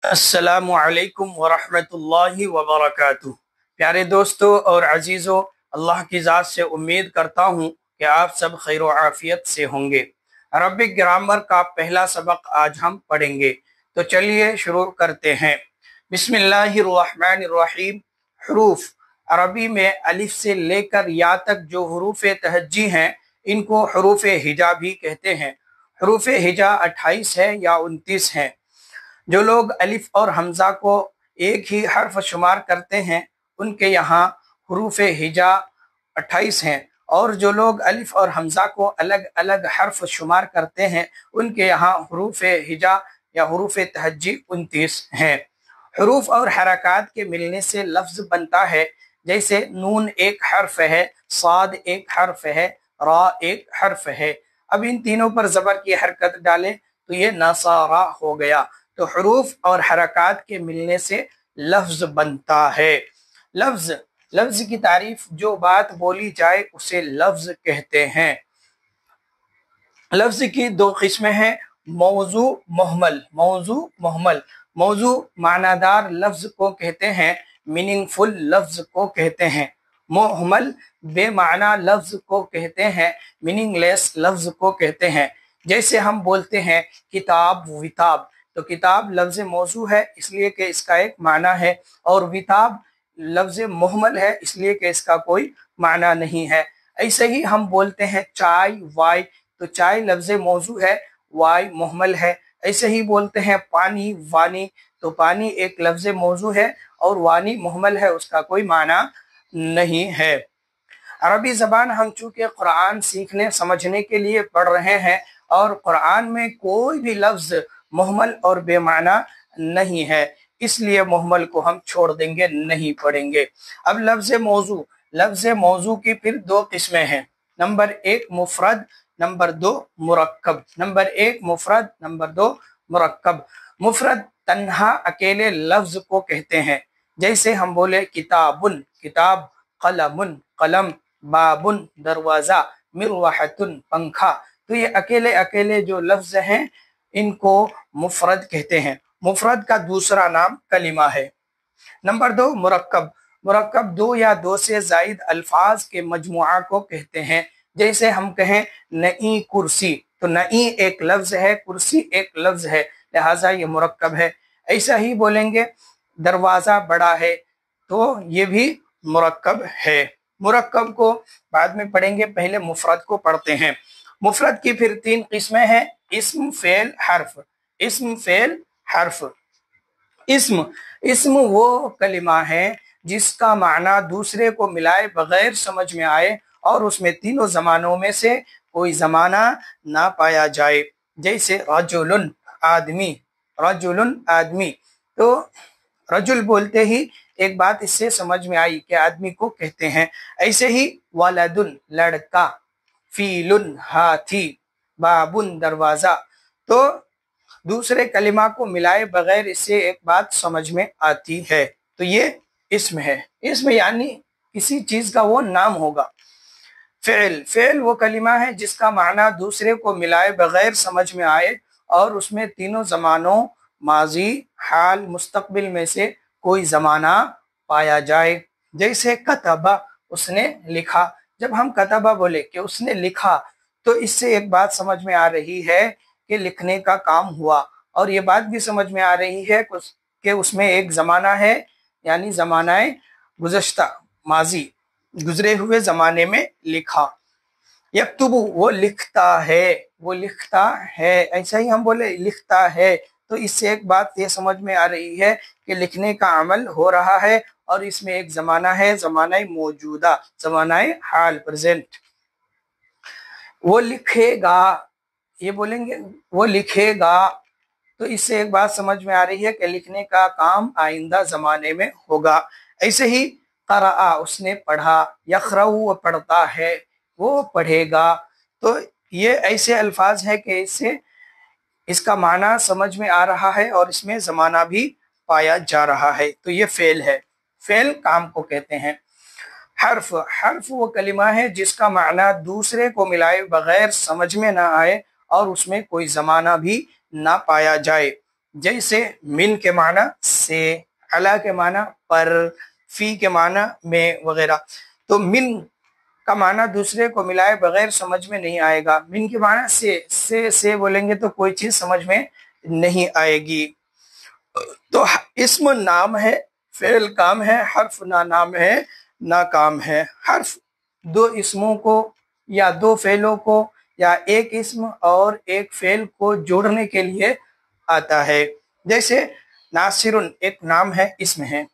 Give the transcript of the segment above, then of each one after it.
السلام علیکم ورحمۃ اللہ وبرکاتہ۔ پیارے دوستو اور عزیزو، اللہ کی ذات سے امید کرتا ہوں کہ آپ سب خیر و عافیت سے ہوں گے۔ عربک گرامر کا پہلا سبق آج ہم پڑھیں گے، تو چلیے شروع کرتے ہیں۔ بسم اللہ الرحمن الرحیم۔ حروف عربی میں الف سے لے کر یا تک جو حروف تہجی ہیں ان کو حروف ہجا بھی کہتے ہیں۔ حروف ہجا 28 ہے یا 29 ہیں۔ جو لوگ الف اور حمزہ کو ایک ہی حرف شمار کرتے ہیں ان کے یہاں حروف ہجا 28 ہیں، اور جو لوگ الف اور حمزہ کو الگ الگ حرف شمار کرتے ہیں ان کے یہاں حروف ہجا یا حروف تہجی 29 ہیں۔ حروف اور حرکات کے ملنے سے لفظ بنتا ہے، جیسے نون ایک حرف ہے، صاد ایک حرف ہے، را ایک حرف ہے۔ اب ان تینوں پر زبر کی حرکت ڈالیں تو یہ نصارا ہو گیا۔ تو حروف اور حرکات کے ملنے سے لفظ بنتا ہے۔ لفظ کی تعریف جو بات بولی جائے اسے لفظ کہتے ہیں۔ لفظ کی دو قسمیں ہیں، موضوع محمل۔ موضوع معنی دار لفظ کو کہتے ہیں، میننگ فل لفظ کو کہتے ہیں۔ محمل بے معنی لفظ کو کہتے ہیں، میننگ لیس لفظ کو کہتے ہیں۔ جیسے ہم بولتے ہیں کتاب وتاب، تو کتاب لفظ موضوع ہے اس لیے کہ اس کا ایک معنی ہے، اور وتاب لفظ محمل ہے اس لیے کہ اس کا کوئی معنی نہیں ہے۔ ایسے ہی ہم بولتے ہیں چائے وائے، تو چائے لفظ موضوع ہے، وائے محمل ہے۔ ایسے ہی بولتے ہیں پانی وانی، تو پانی ایک لفظ موضوع ہے اور وانی محمل ہے، اس کا کوئی معنی نہیں ہے۔ عربی زبان ہم چونکہ قرآن سیکھنے سمجھنے کے لیے پڑھ رہے ہیں، اور قرآن میں کوئی بھی لفظ محمل اور بے معنی نہیں ہے، اس لیے محمل کو ہم چھوڑ دیں گے، نہیں پڑھیں گے۔ اب لفظ موضوع کی پھر دو قسمیں ہیں، نمبر ایک مفرد، نمبر دو مرکب۔ نمبر ایک مفرد، نمبر دو مرکب۔ مفرد تنہا اکیلے لفظ کو کہتے ہیں، جیسے ہم بولے کتابن کتاب، قلمن قلم، بابن دروازہ، مروحتن پنکھا، تو یہ اکیلے جو لفظ ہیں ان کو مفرد کہتے ہیں۔ مفرد کا دوسرا نام کلمہ ہے۔ نمبر دو مرکب دو یا دو سے زائد الفاظ کے مجموعہ کو کہتے ہیں، جیسے ہم کہیں نئی کرسی، تو نئی ایک لفظ ہے، کرسی ایک لفظ ہے، لہٰذا یہ مرکب ہے۔ ایسا ہی بولیں گے دروازہ بڑا ہے، تو یہ بھی مرکب ہے۔ مرکب کو بعد میں پڑھیں گے، پہلے مفرد کو پڑھتے ہیں۔ مفرد کی پھر تین قسمیں ہیں، اسم فعل حرف۔ اسم وہ کلمہ ہے جس کا معنی دوسرے کو ملائے بغیر سمجھ میں آئے اور اس میں تینوں زمانوں میں سے کوئی زمانہ نہ پایا جائے، جیسے رجل آدمی، تو رجل بولتے ہی ایک بات اس سے سمجھ میں آئی کہ آدمی کو کہتے ہیں۔ ایسے ہی ولد لڑکا، فیل ہاتھی، بابن دروازہ، تو دوسرے کلمہ کو ملائے بغیر اس سے ایک بات سمجھ میں آتی ہے، تو یہ اسم ہے۔ اسم یعنی کسی چیز کا وہ نام ہوگا۔ فعل وہ کلمہ ہے جس کا معنی دوسرے کو ملائے بغیر سمجھ میں آئے اور اس میں تینوں زمانوں ماضی، حال، مستقبل میں سے کوئی زمانہ پایا جائے، جیسے کتبہ اس نے لکھا۔ جب ہم کتبہ بولے کہ اس نے لکھا، تو اس سے ایک بات سمجھ میں آ رہی ہے کہ لکھنے کا کام ہوا، اور یہ بات بھی سمجھ میں آ رہی ہے کہ اس میں ایک زمانہ ہے، یعنی زمانہ گزشتہ، ماضی، گزرے ہوئے زمانے میں لکھا۔ یکتبو وہ لکھتا ہے، ایسا ہی ہم بولے لکھتا ہے، تو اس سے ایک بات یہ سمجھ میں آ رہی ہے کہ لکھنے کا عمل ہو رہا ہے، اور اس میں ایک زمانہ ہے، زمانہ موجودہ، زمانہ حال، پریزنٹ۔ وہ لکھے گا، یہ بولیں گے وہ لکھے گا، تو اس سے ایک بات سمجھ میں آ رہی ہے کہ لکھنے کا کام آئندہ زمانے میں ہوگا۔ ایسے ہی قرأ اس نے پڑھا، یقرأ وہ پڑھتا ہے، وہ پڑھے گا، تو یہ ایسے الفاظ ہیں کہ اس کا معنی سمجھ میں آ رہا ہے اور اس میں زمانہ بھی پایا جا رہا ہے، تو یہ فعل ہے۔ فعل کام کو کہتے ہیں۔ حرف وہ کلمہ ہے جس کا معنی دوسرے کو ملائے بغیر سمجھ میں نہ آئے اور اس میں کوئی زمانہ بھی نہ پایا جائے، जैसे मिन के माना से, अला के माना पर, फी के माना में वगैरह। तो मिन का माना दूसरे को मिलाए बगैर समझ में नहीं आएगा। मिन के माना से बोलेंगे तो कोई चीज समझ में नहीं आएगी। तो इसम नाम है, फेल काम है, हर्फ ना नाम है ना काम है। हर्फ दो इसमों को या दो फेलों को या एक इसम और एक फेल को जोड़ने के लिए आता है। जैसे नासिरुन एक नाम है, इसम है।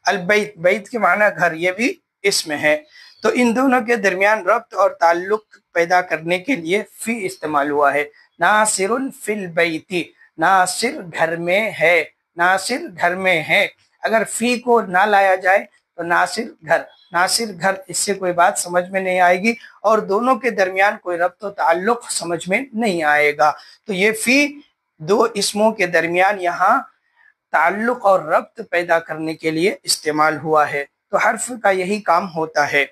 अलबैत, बैत के माना घर, ये भी इसम है। तो इन दोनों के दरमियान रब्त और ताल्लुक पैदा करने के लिए फी इस्तेमाल हुआ है। नासिरुन फिल बैती, नासिर घर में है, नासिर घर में है। अगर फी को ना लाया जाए तो नासिर घर, नासिर घर, इससे कोई बात समझ में नहीं आएगी और दोनों के दरमियान कोई रब्त और ताल्लुक समझ में नहीं आएगा। तो ये फी दो इसमों के दरमियान यहाँ ताल्लुक और रब्त पैदा करने के लिए इस्तेमाल हुआ है। तो हर्फ का यही काम होता है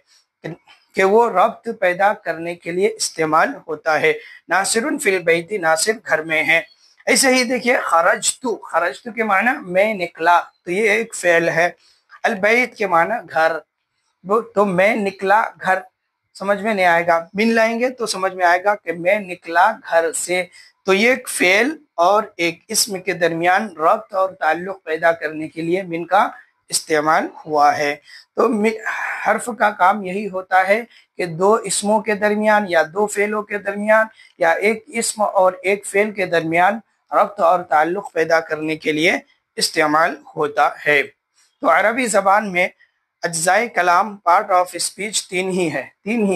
कि वो रब्त पैदा करने के लिए इस्तेमाल होता है। नासिरुन फिल बैती, नासिर घर में है। ऐसे ही देखिए खरजतु, खरजतु के माना मैं निकला, तो ये एक फेल है। अलबैत के माना घर, तो मैं निकला घर, समझ में नहीं आएगा। बिन लाएंगे तो समझ में आएगा कि मैं निकला घर से। तो ये एक फेल और एक इसम के दरमियान रब्त और ताल्लुक पैदा करने के लिए मिन का इस्तेमाल हुआ है। तो हर्फ का काम यही होता है कि दो इसमों के दरमियान या दो फेलों के दरमियान या एक इसम और एक फेल के दरमियान रब्त और ताल्लुक पैदा करने के लिए इस्तेमाल होता है। तो अरबी ज़बान में अज्जाए कलाम पार्ट ऑफ स्पीच तीन ही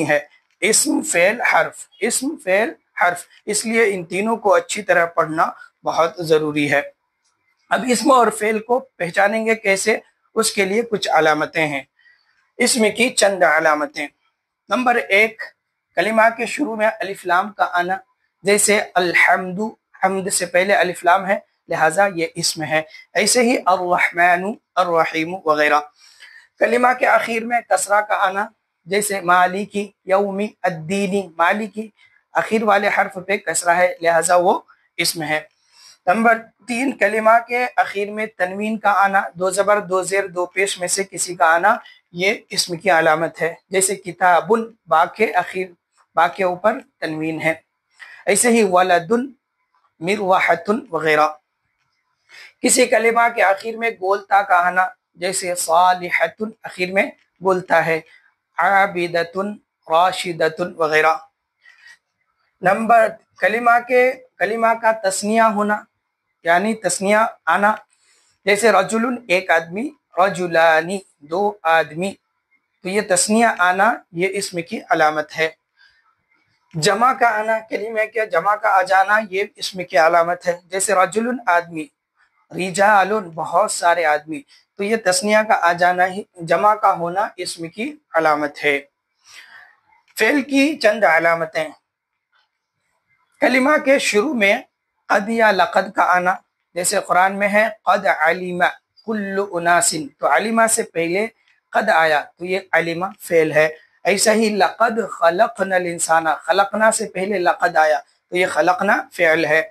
है, इस्म फेल हर्फ, इस्म फेल हर्फ। इसलिए इन तीनों को अच्छी तरह पढ़ना बहुत ज़रूरी है। अब इस्म और फेल को पहचानेंगे कैसे, उसके लिए कुछ अलामतें हैं। इसमें की चंद अलामतें। नंबर 1, कलिमा के शुरू में अलिफ लाम का आना। जैसे अल्हम्दु, हम्द से पहले अलिफ लाम है, लिहाजा ये इसम है। ऐसे ही अर्रहमानु, अर्रहीमु वगैरह। कलिमा के आखिर में कसरा का आना, जैसे मालिकी, यौमी, अद्दीनी। मालिकी आखिर वाले हर्फ पे कसरा है, लिहाजा वो इसम है। नंबर 3, कलिमा के आखिर में तनवीन का आना, दो ज़बर, दो ज़ेर, दो पेश में से किसी का आना, ये इसम की अलामत है। जैसे किताबुन, बा के आखिर, बा के ऊपर तनवीन है। ऐसे ही वलदुन, मिरवाहतुन वगैरह। किसी कलिमा के आखिर में गोलता का आना, जैसे सालिहतुन आखिर में गोलता है, आबिदतुन, राशिदतुन वगैरह। नंबर, कलिमा का तस्निया होना, यानी तस्निया आना। जैसे रजुलुन एक आदमी, रजुलानी दो आदमी। तो ये तस्निया आना, ये इसम की अलामत है। जमा का आना, कलिमे के जमा का आ जाना, ये इसम की अलामत है। जैसे रजुलुन आदमी, रिजालुन बहुत सारे आदमी। तो ये तस्निया का आ जाना ही, जमा का होना इसम की अलामत है। फेल की चंद अलामतें। कलिमा के शुरू में कद या लक़द का आना, जैसे कुरान में है कद अलिमा कुल्लु उनासिन, तो अलिमा से पहले कद आया, तो ये अलिमा फेल है। ऐसा ही लक़द खलक़नल इंसाना, खलक़ना से पहले लक़द आया, तो ये खलक़ना फेल है।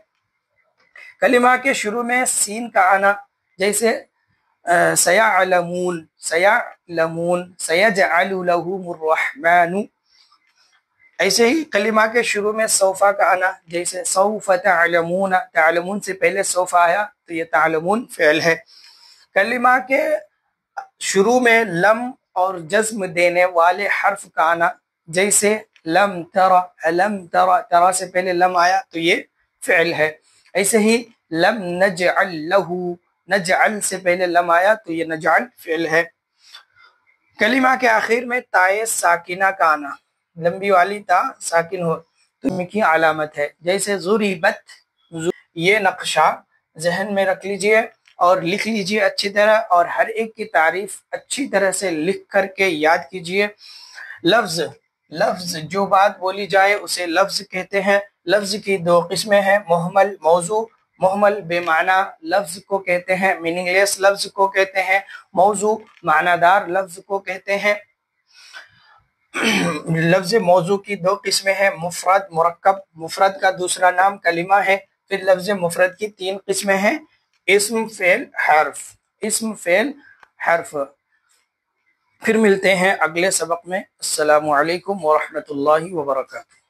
कलिमा के शुरू में सीन का आना, जैसे सयअलमून, सयअलमून, सयजअलु लहुमुर रहमानु। ऐसे ही कलिमा के शुरू में सौफा का आना, जैसे सौफ तअलमून, तअलमून से पहले सौफा आया, तो ये तअलमून फेल है। कलिमा के शुरू में लम और जज्म देने वाले हर्फ का आना, जैसे लम तरा, लम तरा, तरा से पहले लम आया, तो ये फेल है। ऐसे ही लम नजअल लहू, नजअल से पहले लम आया, तो ये नजअल फेल है। कलिमा के आखिर में ताए साकिना का आना, लंबी वाली ता साकिन हो, तो इनकी अलामत है। जैसे ज़ुरिबत, ये नक्शा जहन में रख लीजिए और लिख लीजिए अच्छी तरह, और हर एक की तारीफ अच्छी तरह से लिख करके याद कीजिए। लफ्ज़, लफ्ज़ जो बात बोली जाए उसे लफ्ज़ कहते हैं। लफ्ज़ की दो किस्में हैं, मुहमल, मौजू। मुहमल बेमाना लफ्ज़ को कहते हैं, मीनिंगलेस लफ्ज़ को कहते हैं। मौजू मानादार लफ्ज़ को कहते हैं। लफ्ज़ मौजू की दो किस्में हैं, मुफरद, मुरक्कब। मुफरद का दूसरा नाम कलिमा है। फिर लफ्ज़ मुफरद की तीन किस्में हैं, اسم فعل حرف، اسم فعل حرف۔ پھر ملتے ہیں اگلے سبق میں۔ السلام علیکم ورحمۃ اللہ وبرکاتہ۔